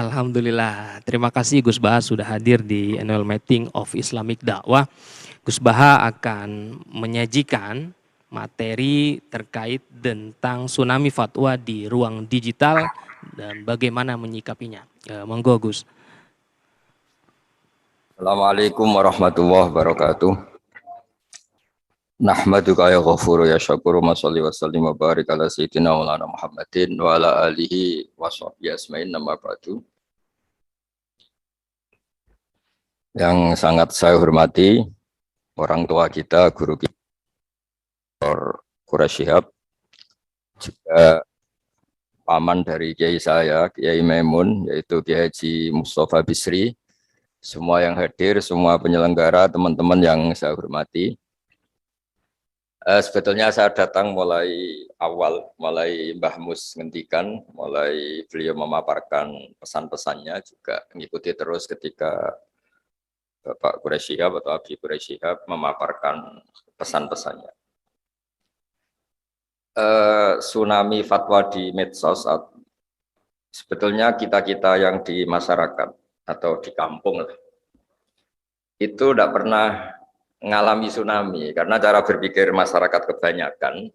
Alhamdulillah. Terima kasih Gus Baha sudah hadir di Annual Meeting of Islamic Dakwah. Gus Baha akan menyajikan materi terkait tentang tsunami fatwa di ruang digital dan bagaimana menyikapinya. Monggo Gus. Assalamualaikum warahmatullahi wabarakatuh. Nahmaduka ya ghafuru ya syakuru ma sholli wa sallim wa barik ala sayyidina Maulana Muhammadin wa ala alihi wa sahbihi asma'in nama ba'du. Yang sangat saya hormati orang tua kita, guru kita Dr. Quraish Shihab, juga paman dari kiai saya, Kiai Maimun, yaitu Kiai Haji Mustafa Bisri, semua yang hadir, semua penyelenggara, teman-teman yang saya hormati. Sebetulnya saya datang mulai awal, mulai Mbah Mus ngendikan, mulai beliau memaparkan pesan-pesannya, juga mengikuti terus ketika Bapak Quraish Shihab atau Abi Quraish Shihab memaparkan pesan-pesannya. Tsunami fatwa di medsos, sebetulnya kita-kita yang di masyarakat atau di kampung itu tidak pernah mengalami tsunami, karena cara berpikir masyarakat kebanyakan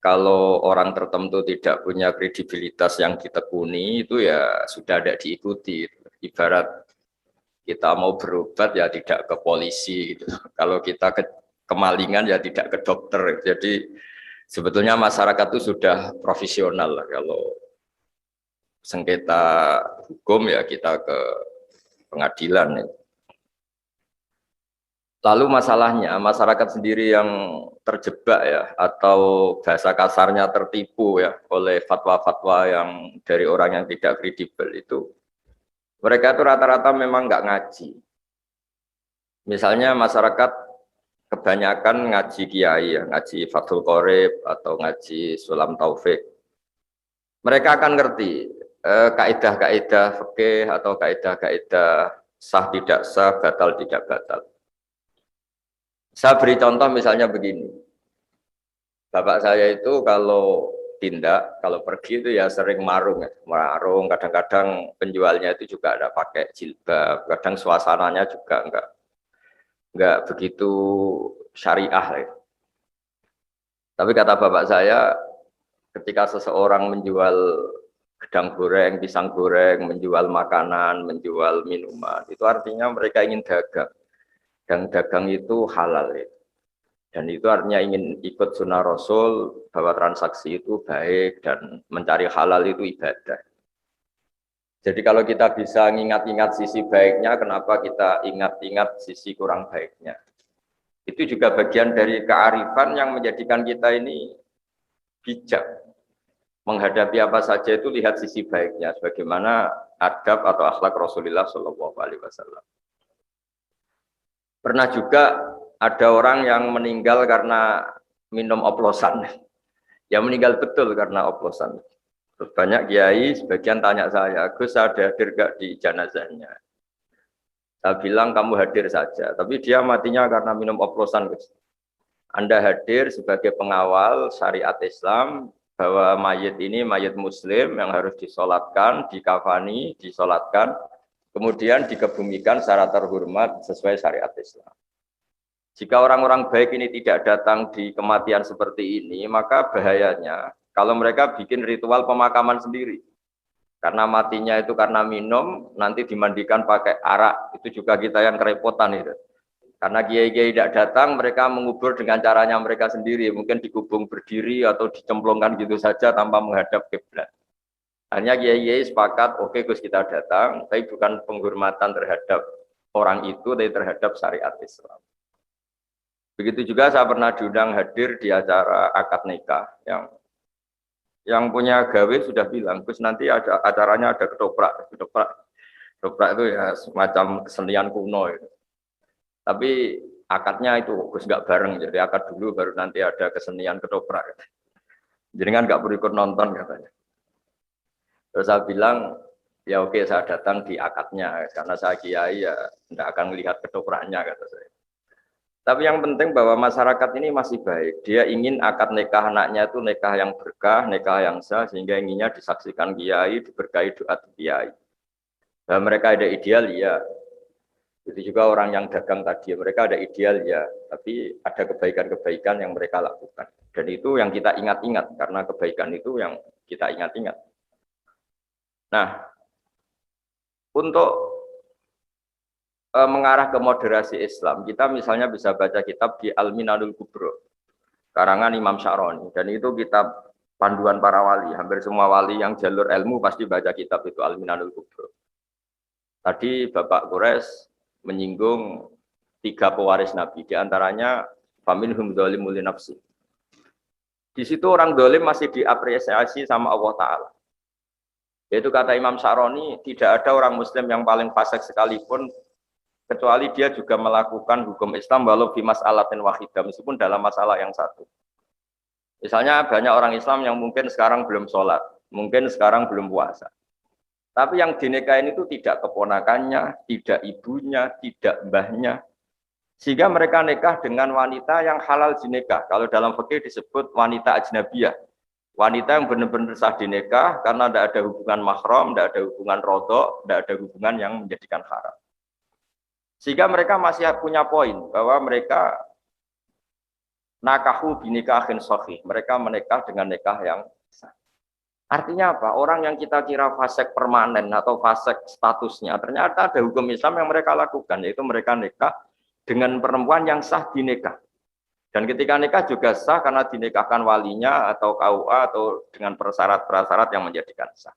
kalau orang tertentu tidak punya kredibilitas yang ditekuni itu ya sudah tidak diikuti. Ibarat kita mau berobat ya tidak ke polisi gitu. Kalau kita ke kemalingan ya tidak ke dokter. Jadi sebetulnya masyarakat itu sudah profesional lah. Kalau sengketa hukum ya kita ke pengadilan. Lalu masalahnya masyarakat sendiri yang terjebak ya, atau bahasa kasarnya tertipu ya oleh fatwa-fatwa yang dari orang yang tidak kredibel itu. Mereka itu rata-rata memang nggak ngaji. Misalnya masyarakat kebanyakan ngaji kiai ya, ngaji Fathul Qorib atau ngaji Sulam Taufik. Mereka akan ngerti kaidah-kaidah fikih atau kaidah-kaidah sah tidak sah, batal tidak batal. Saya beri contoh misalnya begini. Bapak saya itu kalau tindak, kalau pergi itu ya sering marung ya. Marung, kadang-kadang penjualnya itu juga ada pakai jilbab, kadang suasananya juga enggak begitu syariah ya. Tapi kata bapak saya, ketika seseorang menjual gedang goreng, pisang goreng, menjual makanan, menjual minuman, itu artinya mereka ingin dagang. Dan dagang itu halal ya. Dan itu artinya ingin ikut sunnah Rasul bahwa transaksi itu baik dan mencari halal itu ibadah. Jadi kalau kita bisa ingat-ingat sisi baiknya, kenapa kita ingat-ingat sisi kurang baiknya? Itu juga bagian dari kearifan yang menjadikan kita ini bijak. Menghadapi apa saja itu lihat sisi baiknya, sebagaimana adab atau akhlak Rasulullah SAW. Pernah juga ada orang yang meninggal karena minum oplosan. Ya meninggal betul karena oplosan. Terus banyak kiai, sebagian tanya saya, Gus ada hadir gak di jenazahnya? Saya bilang kamu hadir saja, tapi dia matinya karena minum oplosan, Gus. Anda hadir sebagai pengawal syariat Islam, bahwa mayit ini mayit muslim yang harus disolatkan, dikafani, disolatkan, kemudian dikebumikan secara terhormat sesuai syariat Islam. Jika orang-orang baik ini tidak datang di kematian seperti ini, maka bahayanya kalau mereka bikin ritual pemakaman sendiri. Karena matinya itu karena minum, nanti dimandikan pakai arak, itu juga kita yang kerepotan itu. Karena kiai-kiai tidak datang, mereka mengubur dengan caranya mereka sendiri, mungkin dikubung berdiri atau dicemplungkan gitu saja tanpa menghadap kiblat. Hanya kiai-kiai sepakat, oke Gus kita datang, tapi bukan penghormatan terhadap orang itu, tapi terhadap syariat Islam. Begitu juga saya pernah diundang hadir di acara akad nikah yang punya gawe sudah bilang, Gus nanti ada acaranya ada ketoprak itu ya semacam kesenian kuno itu. Tapi akadnya itu Gus nggak bareng, jadi akad dulu baru nanti ada kesenian ketoprak. Jadi kan nggak perlu ikut nonton katanya. Terus saya bilang, ya oke saya datang di akadnya, karena saya kiai ya tidak akan melihat ketopraknya kata saya. Tapi yang penting bahwa masyarakat ini masih baik. Dia ingin akad nikah anaknya itu nikah yang berkah, nikah yang sah, sehingga inginnya disaksikan kiai, diberkahi doa kiai. Nah, mereka ada ideal ya. Itu juga orang yang dagang tadi, mereka ada ideal ya, tapi ada kebaikan-kebaikan yang mereka lakukan. Dan itu yang kita ingat-ingat, karena kebaikan itu yang kita ingat-ingat. Nah, untuk mengarah ke moderasi Islam, kita misalnya bisa baca kitab di Al-Minanul Kubro, karangan Imam Sya'roni, dan itu kitab panduan para wali. Hampir semua wali yang jalur ilmu pasti baca kitab itu Al-Minanul Kubro. Tadi Bapak Quraisy menyinggung 3 pewaris Nabi, diantaranya faminhum dzalimul li nafsi. Di situ orang dolim masih diapresiasi sama Allah Ta'ala. Yaitu kata Imam Sya'roni, tidak ada orang Muslim yang paling fasik sekalipun, kecuali dia juga melakukan hukum Islam walau fi mas'alatin wahidah, meskipun dalam masalah yang satu. Misalnya banyak orang Islam yang mungkin sekarang belum sholat, mungkin sekarang belum puasa. Tapi yang dinikahin itu tidak keponakannya, tidak ibunya, tidak mbahnya. Sehingga mereka nikah dengan wanita yang halal dinikah. Kalau dalam fikih disebut wanita ajnabiyah. Wanita yang benar-benar sah dinikah karena tidak ada hubungan mahram, tidak ada hubungan rodok, tidak ada hubungan yang menjadikan haram. Sehingga mereka masih punya poin bahwa mereka nakahu binikahin sahih. Mereka menikah dengan nikah yang sah. Artinya apa? Orang yang kita kira fasik permanen atau fasik statusnya, ternyata ada hukum Islam yang mereka lakukan, yaitu mereka nikah dengan perempuan yang sah dinikah. Dan ketika nikah juga sah karena dinikahkan walinya atau KUA atau dengan persyarat-persyarat yang menjadikan sah.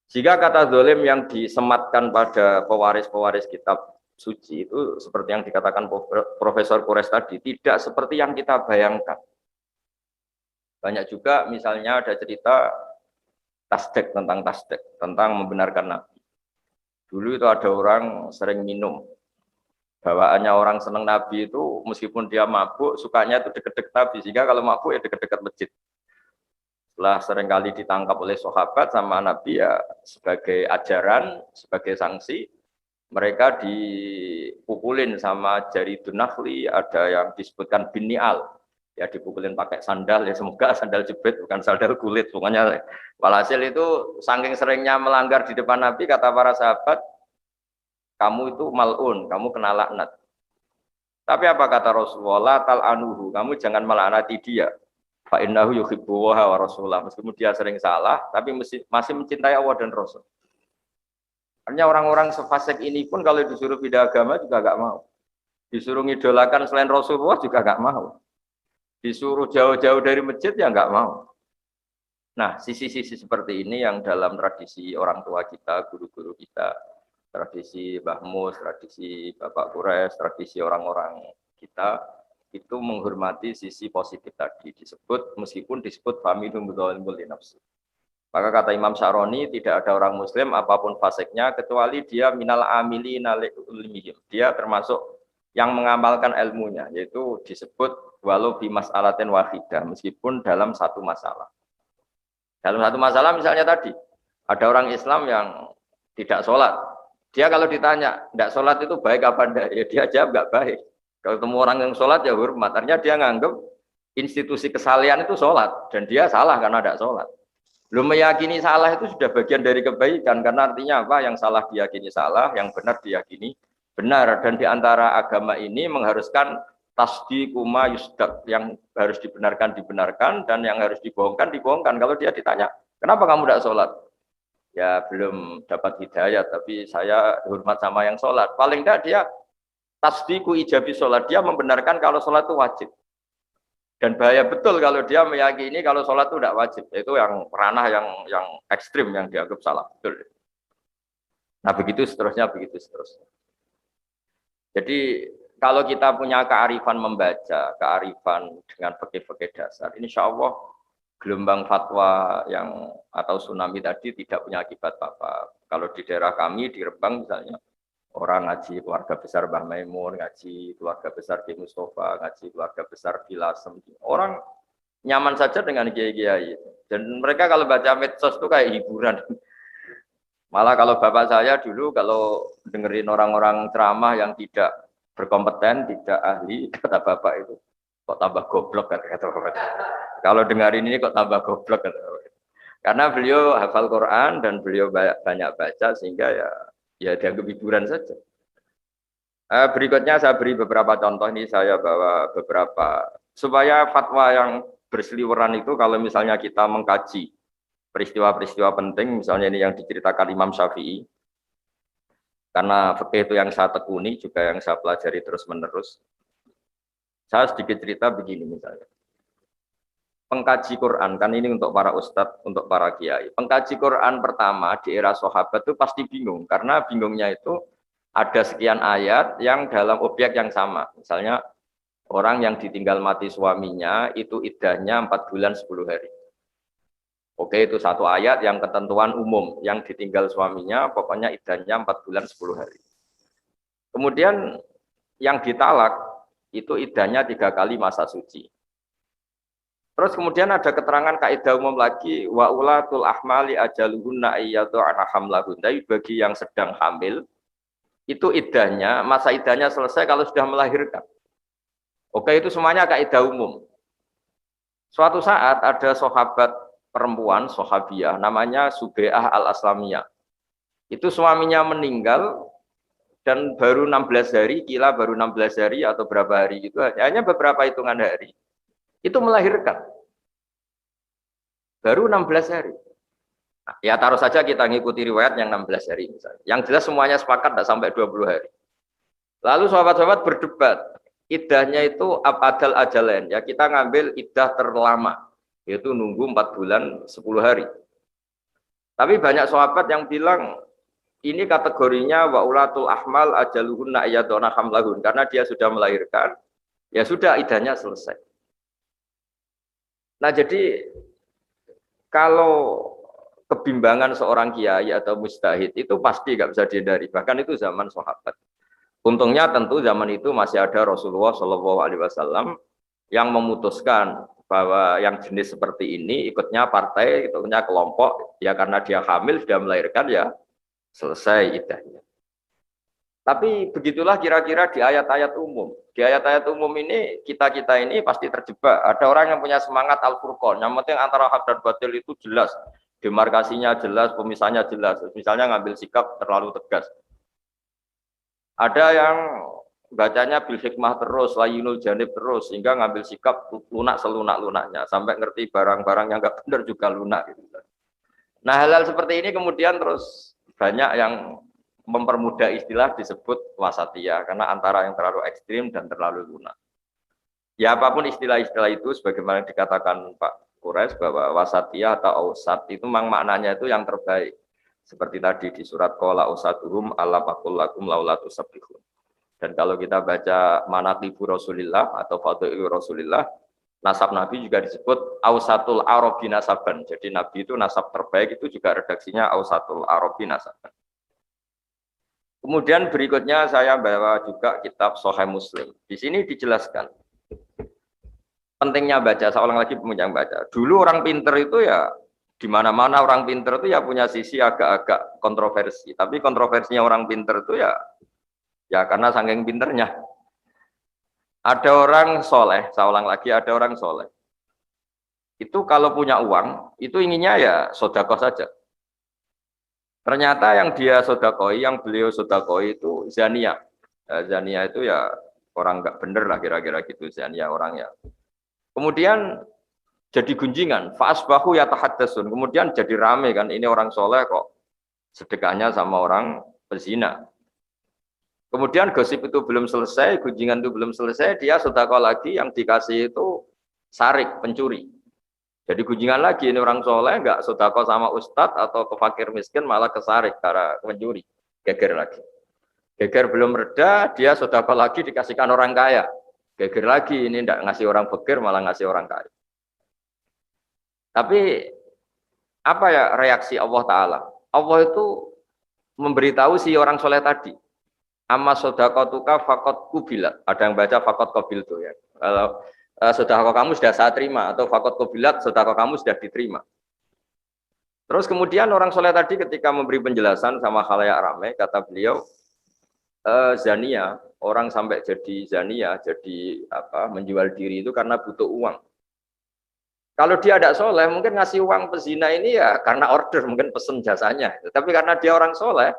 Jika kata zalim yang disematkan pada pewaris-pewaris kitab suci itu seperti yang dikatakan Profesor Quraisy tadi, tidak seperti yang kita bayangkan. Banyak juga misalnya ada cerita tasdek, tentang membenarkan Nabi. Dulu itu ada orang sering minum. Bawaannya orang senang Nabi itu meskipun dia mabuk, sukanya itu deket-deket Nabi. Sehingga kalau mabuk ya deket-deket masjid. Setelah seringkali ditangkap oleh sahabat sama Nabi ya sebagai ajaran, sebagai sanksi, mereka dipukulin sama jari dunahli, ada yang disebutkan bin ni'al. Ya dipukulin pakai sandal, ya semoga sandal jepit bukan sandal kulit. Pokoknya walhasil itu saking seringnya melanggar di depan Nabi, kata para sahabat, kamu itu mal'un, kamu kena laknat. Tapi apa kata Rasulullah, tal'anuhu, kamu jangan melaknati dia. Fa innahu yuhibbu wa rasulah. Meskipun dia sering salah, tapi masih mencintai Allah dan Rasul. Artinya orang-orang sefasik ini pun kalau disuruh pindah agama juga gak mau. Disuruh ngidolakan selain Rasulullah juga gak mau. Disuruh jauh-jauh dari masjid ya nggak mau. Nah, sisi-sisi seperti ini yang dalam tradisi orang tua kita, guru-guru kita, tradisi Mbah Mus, tradisi Bapak Quraisy, tradisi orang-orang kita, itu menghormati sisi positif tadi disebut, meskipun disebut faminhum dzalimul li nafsi. Maka kata Imam Sya'roni, tidak ada orang Muslim apapun fasiknya kecuali dia minal amilina li ilmihim. Dia termasuk yang mengamalkan ilmunya, yaitu disebut walau bi mas'alatin wahidah, meskipun dalam satu masalah. Dalam satu masalah misalnya tadi, ada orang Islam yang tidak sholat. Dia kalau ditanya, tidak sholat itu baik apa enggak? Ya dia jawab enggak baik. Kalau ketemu orang yang sholat ya hormat. Artinya dia nganggap institusi kesalian itu sholat. Dan dia salah karena tidak sholat. Belum meyakini salah itu sudah bagian dari kebaikan. Karena artinya apa? Yang salah diyakini salah, yang benar diyakini benar. Dan di antara agama ini mengharuskan tasdiqu ma yusdaq, yang harus dibenarkan dan yang harus dibohongkan. Kalau dia ditanya, kenapa kamu tidak sholat? Ya belum dapat hidayah, tapi saya hormat sama yang sholat. Paling tidak dia tasdiqu ijabi sholat, dia membenarkan kalau sholat itu wajib. Dan bahaya betul kalau dia meyakini kalau sholat itu tidak wajib. Itu yang ranah yang ekstrim yang dianggap salah. Betul. Nah begitu seterusnya. Jadi kalau kita punya kearifan membaca, kearifan dengan fikih-fikih dasar, insya Allah gelombang fatwa yang atau tsunami tadi tidak punya akibat apa-apa. Kalau di daerah kami di Rembang misalnya, orang ngaji keluarga besar Mbah Maimun, ngaji keluarga besar Ki Mustafa, ngaji keluarga besar Filasem. Orang nyaman saja dengan kiai-kiai. Dan mereka kalau baca medsos itu kayak hiburan. Malah kalau bapak saya dulu kalau dengerin orang-orang ceramah yang tidak berkompeten, tidak ahli, kata bapak itu kok tambah goblok kata bapak. Kalau dengerin ini kok tambah goblok kata bapak. Karena beliau hafal Quran dan beliau banyak baca sehingga ya dianggap hiburan saja. Berikutnya saya beri beberapa contoh, ini saya bawa beberapa supaya fatwa yang berseliweran itu kalau misalnya kita mengkaji peristiwa-peristiwa penting, misalnya ini yang diceritakan Imam Syafi'i, karena fikih itu yang saya tekuni juga yang saya pelajari terus menerus. Saya sedikit cerita begini misalnya. Pengkaji Quran, kan ini untuk para ustadz, untuk para kiai. Pengkaji Quran pertama di era sahabat itu pasti bingung, karena bingungnya itu ada sekian ayat yang dalam objek yang sama. Misalnya orang yang ditinggal mati suaminya itu iddahnya 4 bulan 10 hari. Oke, itu satu ayat yang ketentuan umum, yang ditinggal suaminya pokoknya iddahnya 4 bulan 10 hari. Kemudian yang ditalak itu iddahnya 3 kali masa suci. Terus kemudian ada keterangan kaidah umum lagi, wa ulatul ahmali ajaluhunna ayyatu'ana hamlahun. Tapi bagi yang sedang hamil itu iddahnya, masa iddahnya selesai kalau sudah melahirkan. Oke, itu semuanya kaidah umum. Suatu saat ada sahabat perempuan, sahabiah, namanya Sube'ah al-Aslamiyah. Itu suaminya meninggal dan baru 16 hari, kila baru 16 hari atau berapa hari gitu, hanya beberapa hitungan hari. Itu melahirkan. Baru 16 hari. Nah, ya taruh saja kita ngikuti riwayat yang 16 hari misalnya. Yang jelas semuanya sepakat tidak sampai 20 hari. Lalu sahabat-sahabat berdebat, iddahnya itu apadal ajalain. Ya kita ngambil iddah terlama, yaitu nunggu 4 bulan 10 hari. Tapi banyak sahabat yang bilang ini kategorinya wa ulatul ahmal ajaluhunna ayyaduna hamlahun, karena dia sudah melahirkan, ya sudah iddahnya selesai. Nah, jadi kalau kebimbangan seorang kiai atau mujtahid itu pasti nggak bisa dihindari, bahkan itu zaman sahabat. Untungnya tentu zaman itu masih ada Rasulullah Shallallahu Alaihi Wasallam yang memutuskan bahwa yang jenis seperti ini ikutnya partai, ikutnya kelompok, ya karena dia hamil sudah melahirkan ya selesai iddahnya. Tapi begitulah kira-kira di ayat-ayat umum. Di ayat-ayat umum ini kita-kita ini pasti terjebak. Ada orang yang punya semangat Al-Furqan, yang penting antara hak dan batil itu jelas, demarkasinya jelas, pemisahnya jelas. Misalnya ngambil sikap terlalu tegas. Ada yang bacanya bil hikmah terus, layinul janib terus, sehingga ngambil sikap lunak selunak-lunaknya, sampai ngerti barang-barang yang nggak benar juga lunak. Gitu. Nah hal-hal seperti ini kemudian terus banyak yang mempermudah istilah disebut wasatiyah, karena antara yang terlalu ekstrim dan terlalu lunak. Ya apapun istilah-istilah itu, sebagaimana dikatakan Pak Quraisy bahwa wasatiyah atau ausat itu memang maknanya itu yang terbaik. Seperti tadi di surat qala usatuhum alla faqul lakum laula tusabbihun. Dan kalau kita baca manaqibu Rasulillah atau fadailu Rasulillah, nasab Nabi juga disebut ausatul arabi nasaban. Jadi Nabi itu nasab terbaik itu juga redaksinya ausatul arabi nasaban. Kemudian berikutnya saya bawa juga kitab Sahih Muslim. Di sini dijelaskan pentingnya baca. Saya ulang lagi yang baca. Dulu orang pinter itu ya di mana-mana orang pinter itu ya punya sisi agak-agak kontroversi. Tapi kontroversinya orang pinter itu ya karena saking pinternya. Ada orang soleh, saya ulang lagi, ada orang soleh. Itu kalau punya uang, itu inginnya ya sodakoh saja. Ternyata yang dia sodakoi, yang beliau sodakoi itu zania. Zania itu ya orang nggak bener lah kira-kira gitu, zania orangnya. Kemudian jadi gunjingan, faasbahu yatahaddatsun. Kemudian jadi rame kan, ini orang soleh kok sedekahnya sama orang pezina. Kemudian gosip itu belum selesai, gunjingan itu belum selesai, dia sodako lagi yang dikasih itu sarik, pencuri. Jadi gunjingan lagi, ini orang soleh nggak sodako sama ustadz atau ke fakir miskin malah kesarik karena pencuri, geger lagi. Geger belum reda, dia sodako lagi dikasihkan orang kaya. Geger lagi, ini nggak ngasih orang fakir malah ngasih orang kaya. Tapi apa ya reaksi Allah Ta'ala? Allah itu memberitahu si orang soleh tadi. Amma sodakotuka fakot kubilat. Ada yang baca fakot kobil tuh ya. Kalau sodako kamu sudah saya terima, atau fakot kubilat, sodako kamu sudah diterima. Terus kemudian orang soleh tadi ketika memberi penjelasan sama khalayak ramai, kata beliau, zania, orang sampai jadi zania, jadi menjual diri itu karena butuh uang. Kalau dia tidak soleh, mungkin ngasih uang pezina ini ya karena order, mungkin pesen jasanya. Tapi karena dia orang soleh,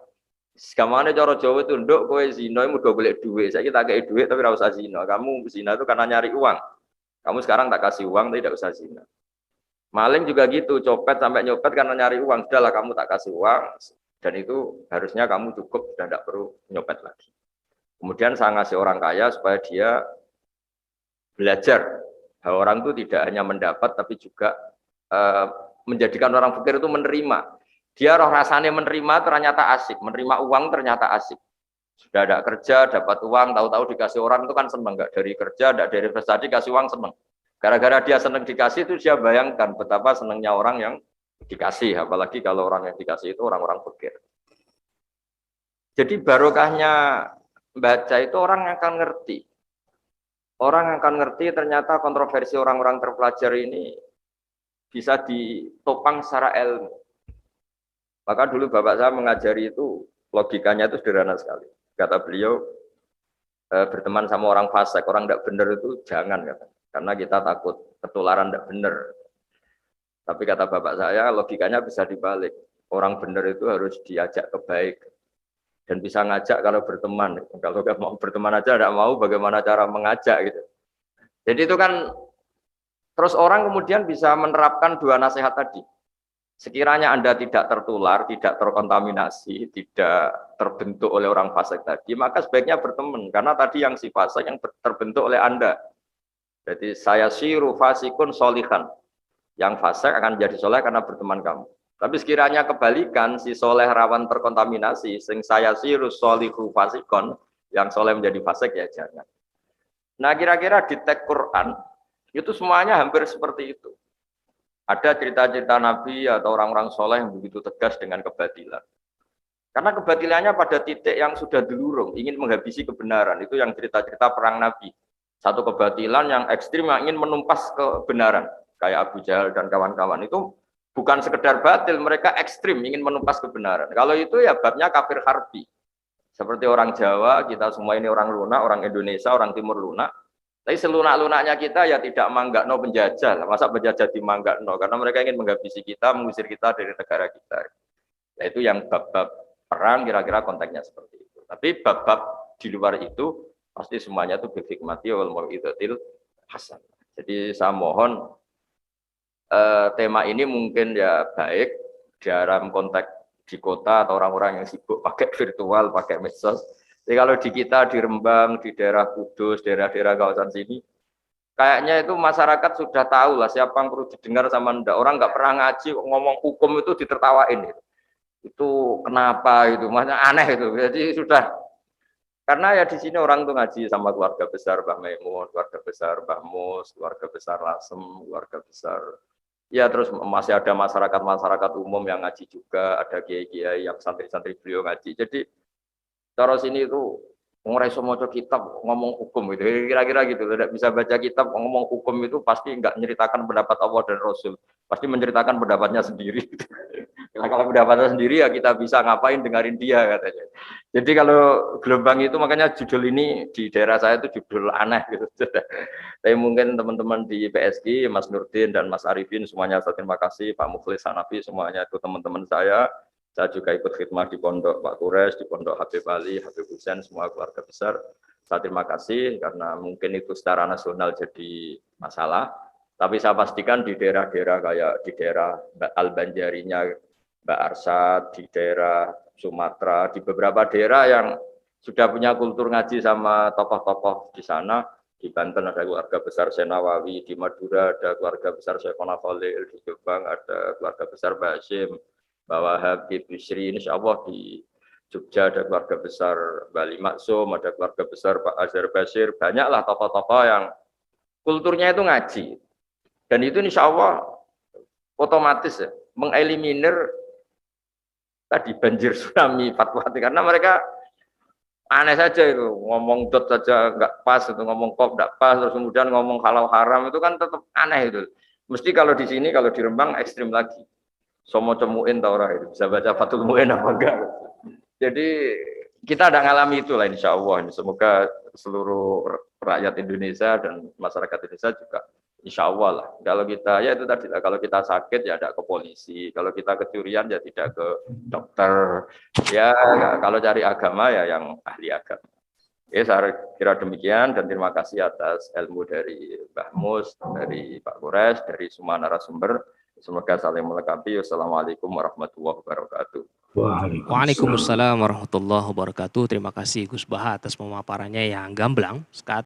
gamane cara Jawa itu nduk kowe zina iku udah golek duit. Saiki tak kei duit tapi ora usah zina. Kamu zina itu karena nyari uang. Kamu sekarang tak kasih uang tapi tidak usah zina. Maling juga gitu, copet sampai nyopet karena nyari uang. Sudahlah kamu tak kasih uang dan itu harusnya kamu cukup dan tidak perlu nyopet lagi. Kemudian saya ngasih orang kaya supaya dia belajar bahwa orang itu tidak hanya mendapat tapi juga menjadikan orang fakir itu menerima. Dia roh rasanya menerima ternyata asik, menerima uang ternyata asik. Sudah ada kerja, dapat uang, tahu-tahu dikasih orang itu kan seneng, enggak dari kerja, enggak dari prestasi kasih uang seneng. Gara-gara dia seneng dikasih itu dia bayangkan betapa senengnya orang yang dikasih, apalagi kalau orang yang dikasih itu orang-orang fakir. Jadi barokahnya baca itu orang akan ngerti. Orang akan ngerti ternyata kontroversi orang-orang terpelajar ini bisa ditopang secara ilmu. Maka dulu bapak saya mengajari itu logikanya itu sederhana sekali. Kata beliau, berteman sama orang fasik, orang tidak benar itu jangan, kata. Karena kita takut ketularan tidak benar. Tapi kata bapak saya, logikanya bisa dibalik. Orang benar itu harus diajak ke baik. Dan bisa ngajak kalau berteman. Kalau nggak mau berteman aja, tidak mau bagaimana cara mengajak gitu. Jadi itu kan, terus orang kemudian bisa menerapkan dua nasihat tadi. Sekiranya Anda tidak tertular, tidak terkontaminasi, tidak terbentuk oleh orang fasik tadi, maka sebaiknya berteman. Karena tadi yang si fasik yang terbentuk oleh Anda. Jadi saya siru fasikun solihan. Yang fasik akan jadi soleh karena berteman kamu. Tapi sekiranya kebalikan, si soleh rawan terkontaminasi, sing saya siru solihu fasikon, yang soleh menjadi fasik ya jangan. Nah kira-kira di teks Quran, itu semuanya hampir seperti itu. Ada cerita-cerita Nabi atau orang-orang soleh yang begitu tegas dengan kebatilan. Karena kebatilannya pada titik yang sudah delurung, ingin menghabisi kebenaran. Itu yang cerita-cerita perang Nabi. Satu kebatilan yang ekstrim yang ingin menumpas kebenaran. Kayak Abu Jahal dan kawan-kawan. Itu bukan sekedar batil, mereka ekstrim ingin menumpas kebenaran. Kalau itu ya babnya kafir harbi. Seperti orang Jawa, kita semua ini orang lunak, orang Indonesia, orang Timur lunak. Tapi selunak-lunaknya kita ya tidak manggakno penjajah. Masa penjajah dimanggakno? Karena mereka ingin menghabisi kita, mengusir kita dari negara kita. Yaitu yang bab-bab perang kira-kira konteksnya seperti itu. Tapi bab-bab di luar itu pasti semuanya itu berhikmati wal mau'izatil hasan. Jadi saya mohon tema ini mungkin ya baik dalam konteks di kota atau orang-orang yang sibuk pakai virtual, pakai medsos. Jadi kalau di kita di Rembang, di daerah Kudus, daerah-daerah kawasan sini, kayaknya itu masyarakat sudah tahu lah siapa yang perlu didengar sama ndak. Orang nggak pernah ngaji ngomong hukum itu ditertawain. Itu kenapa itu? Maksudnya aneh itu. Jadi sudah karena ya di sini orang tuh ngaji sama keluarga besar Mbah Maimun, keluarga besar Mbah Mus, keluarga besar Lasem, keluarga besar. Ya terus masih ada masyarakat umum yang ngaji juga, ada kiai-kiai yang santri-santri beliau ngaji. Jadi cara sini itu ngomong maca kitab ngomong hukum gitu. Kira-kira gitu. Tidak bisa baca kitab ngomong hukum itu pasti enggak menceritakan pendapat Allah dan Rasul. Pasti menceritakan pendapatnya sendiri. Nah, kalau pendapatnya sendiri ya kita bisa ngapain dengerin dia katanya. Jadi kalau gelombang itu makanya judul ini di daerah saya itu judul aneh gitu. Tapi mungkin teman-teman di PSI, Mas Nurdin dan Mas Arifin semuanya saya terima kasih, Pak Mukhlis Hanafi semuanya itu teman-teman saya. Saya juga ikut khidmah di pondok Pak Kures, di pondok Habib Ali, Habib Husain, semua keluarga besar. Saya terima kasih karena mungkin itu secara nasional jadi masalah. Tapi saya pastikan di daerah-daerah kayak di daerah Al-Banjarinya Mbak Arsad, di daerah Sumatera, di beberapa daerah yang sudah punya kultur ngaji sama tokoh-tokoh di sana. Di Banten ada keluarga besar Senawawi, di Madura ada keluarga besar Syekhona Khalil, di Jombang ada keluarga besar Basim, bahwa Habib Bisri, insya Allah di Jogja ada keluarga besar Bali Maksum, ada keluarga besar Pak Azhar Basir, banyaklah tokoh-tokoh yang kulturnya itu ngaji. Dan itu insya Allah otomatis ya, mengeliminir tadi banjir tsunami fatwa, karena mereka aneh saja itu, ngomong dot saja nggak pas, itu ngomong kop nggak pas, terus kemudian ngomong halal haram itu kan tetap aneh itu. Mesti kalau di sini, kalau di Rembang ekstrim lagi. Somo cemuin tau orang itu bisa baca Fathul Muin apa enggak. Jadi kita ada ngalami itulah insya Allah. Semoga seluruh rakyat Indonesia dan masyarakat Indonesia juga Insya Allah lah. Kalau kita ya itu tadi lah. Kalau kita sakit ya tidak ke polisi. Kalau kita kecurian ya tidak ke dokter. Ya kalau cari agama ya yang ahli agama. Ya saya kira demikian dan terima kasih atas ilmu dari Mbah Mus, dari Pak Kores, dari semua narasumber. Semoga saling melengkapi. Wassalamualaikum warahmatullahi wabarakatuh. Waalaikumsalam warahmatullahi wabarakatuh. Terima kasih Gus Baha atas pemaparannya yang gamblang.